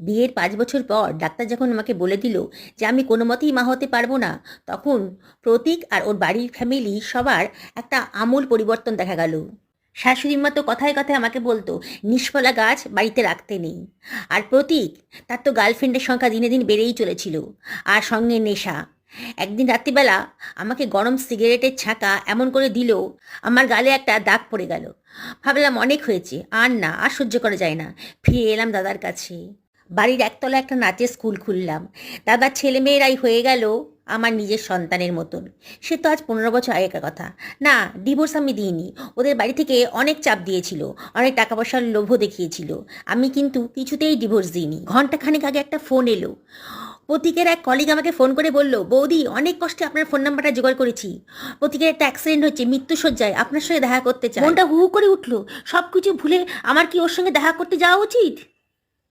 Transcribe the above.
বিয়ের 5 বছর পর ডাক্তার যখন আমাকে বলে দিল যে আমি কোনো মতেই মা হতে পারবো না, তখন প্রতীক আর ওর বাড়ির ফ্যামিলি সবার একটা আমূল পরিবর্তন দেখা গেল। শাশুড়ি মা তো কথায় কথায় আমাকে বলতো নিষ্ফলা গাছ বাড়িতে রাখতে নেই। আর প্রতীক, তার তো গার্লফ্রেন্ডের সংখ্যা দিনে দিন বেড়েই চলেছিল, আর সঙ্গে নেশা। একদিন রাত্রিবেলা আমাকে গরম সিগারেটের ছাঁকা এমন করে দিল, আমার গালে একটা দাগ পড়ে গেল। ভাবলাম অনেক হয়েছে, আর না, আর সহ্য করা যায় না। ফিরে এলাম দাদার কাছে। বাড়ির একতলা একটা নাচের স্কুল খুললাম। দাদার ছেলেমেয়েরাই হয়ে গেল আমার নিজের সন্তানের মতন। সে তো আজ 15 বছর আগেকার কথা। না, ডিভোর্স আমি দিইনি। ওদের বাড়ি থেকে অনেক চাপ দিয়েছিল, অনেক টাকা পয়সার লোভও দেখিয়েছিল। আমি কিন্তু কিছুতেই ডিভোর্স দিইনি। ঘন্টাখানেক আগে একটা ফোন এলো। প্রতীকের এক কলিগ আমাকে ফোন করে বলল, বৌদি অনেক কষ্টে আপনার ফোন নাম্বারটা জোগাড় করেছি। প্রতীকের একটা অ্যাক্সিডেন্ট হচ্ছে, মৃত্যুশয্যায়, আপনার সঙ্গে দেখা করতে চায়। মনটা হু হু করে উঠলো। সব কিছু ভুলে আমার কি ওর সঙ্গে দেখা করতে যাওয়া উচিত?